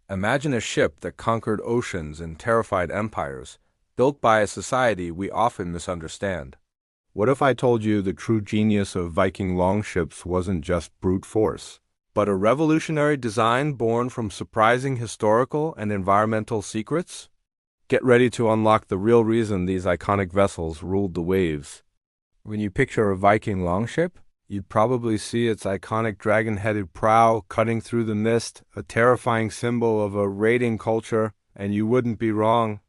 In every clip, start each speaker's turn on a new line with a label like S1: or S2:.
S1: Imagine a ship that conquered oceans and terrified empires, built by a society we often misunderstand. What if I told you the true genius of Viking longships wasn't just brute force, but a revolutionary design born from surprising historical and environmental secrets? Get ready to unlock the real reason these iconic vessels ruled the waves. When you picture a Viking longship, you'd probably see its iconic dragon-headed prow cutting through the mist, a terrifying symbol of a raiding culture, and you wouldn't be wrong.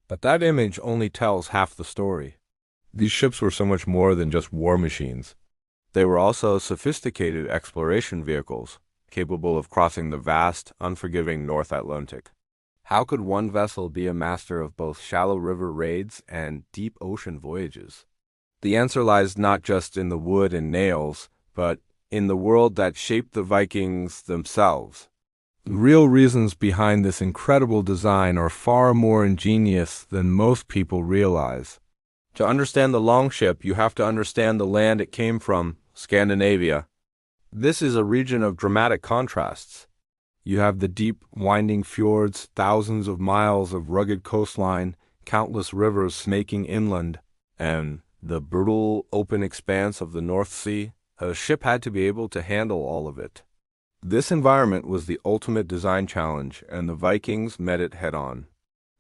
S1: But that image only tells half the story. These ships were so much more than just war machines. They were also sophisticated exploration vehicles, capable of crossing the vast, unforgiving North Atlantic. How could one vessel be a master of both shallow river raids and deep ocean voyages? The answer lies not just in the wood and nails, but in the world that shaped the Vikings themselves. The real reasons behind this incredible design are far more ingenious than most people realize. To understand the longship, you have to understand the land it came from, Scandinavia. This is a region of dramatic contrasts. You have the deep, winding fjords, thousands of miles of rugged coastline, countless rivers snaking inland, and the brutal, open expanse of the North Sea. A ship had to be able to handle all of it. This environment was the ultimate design challenge, and the Vikings met it head-on.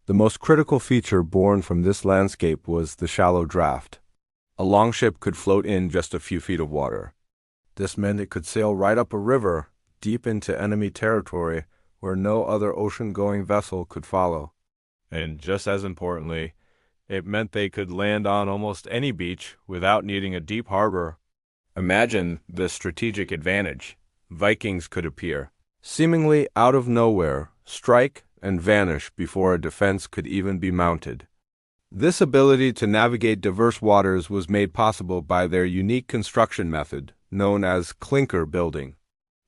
S1: The most critical feature born from this landscape was the shallow draft. A longship could float in just a few feet of water. This meant it could sail right up a river, deep into enemy territory, where no other ocean-going vessel could follow. And just as importantly, it meant they could land on almost any beach without needing a deep harbor. Imagine the strategic advantage. Vikings could appear, seemingly out of nowhere, strike, and vanish before a defense could even be mounted. This ability to navigate diverse waters was made possible by their unique construction method, known as clinker building.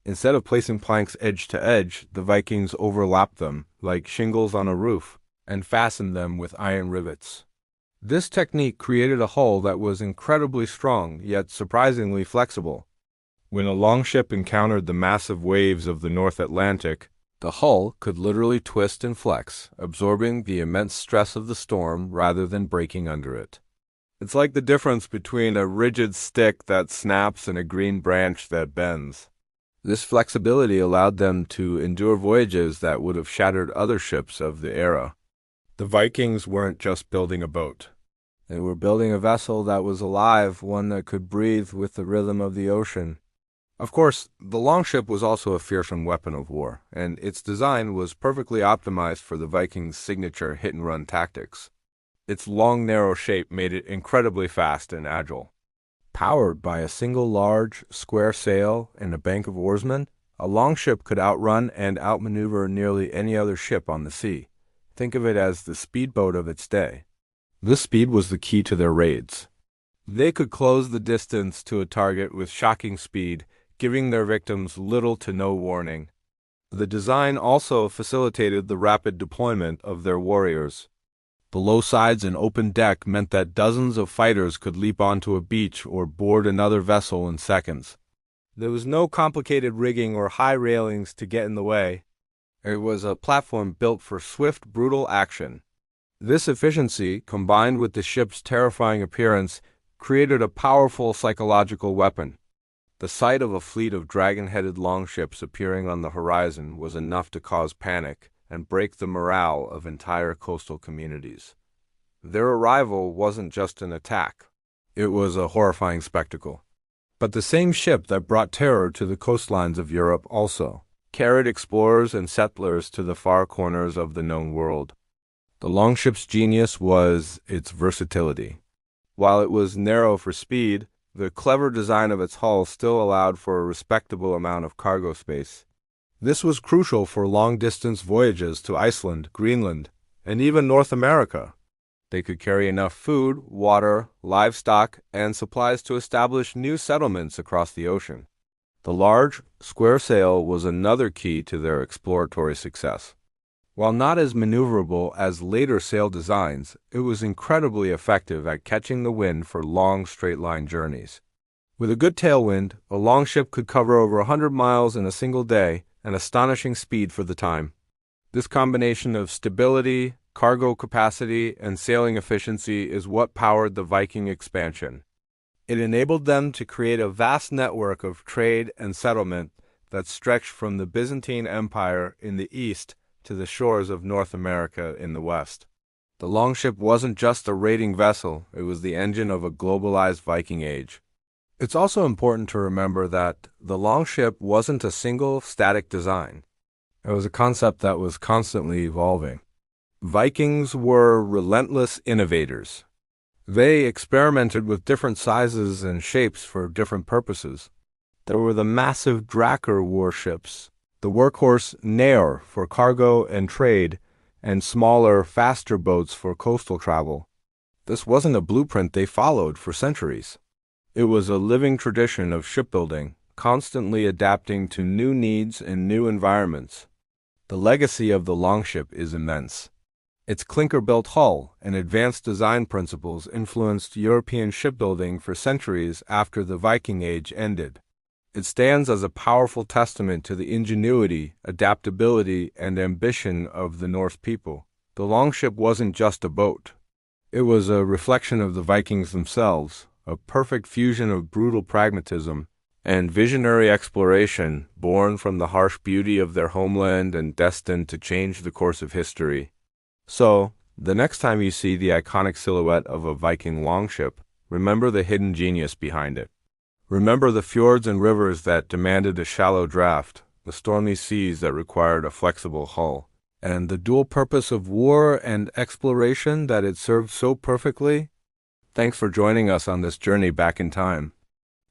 S1: Instead of placing planks edge to edge, the Vikings overlapped them, like shingles on a roof, and fastened them with iron rivets. This technique created a hull that was incredibly strong, yet surprisingly flexible. When a longship encountered the massive waves of the North Atlantic, the hull could literally twist and flex, absorbing the immense stress of the storm rather than breaking under it. It's like the difference between a rigid stick that snaps and a green branch that bends. This flexibility allowed them to endure voyages that would have shattered other ships of the era. The Vikings weren't just building a boat. They were building a vessel that was alive, one that could breathe with the rhythm of the ocean. Of course, the longship was also a fearsome weapon of war, and its design was perfectly optimized for the Vikings' signature hit-and-run tactics. Its long, narrow shape made it incredibly fast and agile. Powered by a single large, square sail and a bank of oarsmen, a longship could outrun and outmaneuver nearly any other ship on the sea. Think of it as the speedboat of its day. This speed was the key to their raids. They could close the distance to a target with shocking speed, giving their victims little to no warning. The design also facilitated the rapid deployment of their warriors. The low sides and open deck meant that dozens of fighters could leap onto a beach or board another vessel in seconds. There was no complicated rigging or high railings to get in the way. It was a platform built for swift, brutal action. This efficiency, combined with the ship's terrifying appearance, created a powerful psychological weapon. The sight of a fleet of dragon-headed longships appearing on the horizon was enough to cause panic and break the morale of entire coastal communities. Their arrival wasn't just an attack. It was a horrifying spectacle. But the same ship that brought terror to the coastlines of Europe also carried explorers and settlers to the far corners of the known world. The longship's genius was its versatility. While it was narrow for speed, the clever design of its hull still allowed for a respectable amount of cargo space. This was crucial for long-distance voyages to Iceland, Greenland, and even North America. They could carry enough food, water, livestock, and supplies to establish new settlements across the ocean. The large, square sail was another key to their exploratory success. While not as maneuverable as later sail designs, it was incredibly effective at catching the wind for long straight-line journeys. With a good tailwind, a longship could cover over 100 miles in a single day, an astonishing speed for the time. This combination of stability, cargo capacity, and sailing efficiency is what powered the Viking expansion. It enabled them to create a vast network of trade and settlement that stretched from the Byzantine Empire in the east to the shores of North America in the west. The longship wasn't just a raiding vessel, it was the engine of a globalized Viking age. It's also important to remember that the longship wasn't a single static design. It was a concept that was constantly evolving. Vikings were relentless innovators. They experimented with different sizes and shapes for different purposes. There were the massive Drakkar warships, the workhorse Nair for cargo and trade, and smaller, faster boats for coastal travel. This wasn't a blueprint they followed for centuries. It was a living tradition of shipbuilding, constantly adapting to new needs and new environments. The legacy of the longship is immense. Its clinker-built hull and advanced design principles influenced European shipbuilding for centuries after the Viking Age ended. It stands as a powerful testament to the ingenuity, adaptability, and ambition of the Norse people. The longship wasn't just a boat. It was a reflection of the Vikings themselves, a perfect fusion of brutal pragmatism and visionary exploration, born from the harsh beauty of their homeland and destined to change the course of history. So, the next time you see the iconic silhouette of a Viking longship, remember the hidden genius behind it. Remember the fjords and rivers that demanded a shallow draft, the stormy seas that required a flexible hull, and the dual purpose of war and exploration that it served so perfectly. Thanks for joining us on this journey back in time.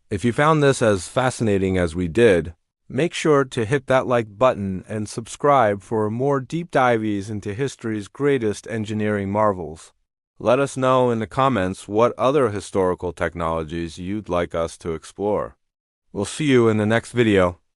S1: If you found this as fascinating as we did, make sure to hit that like button and subscribe for more deep dives into history's greatest engineering marvels. Let us know in the comments what other historical technologies you'd like us to explore. We'll see you in the next video.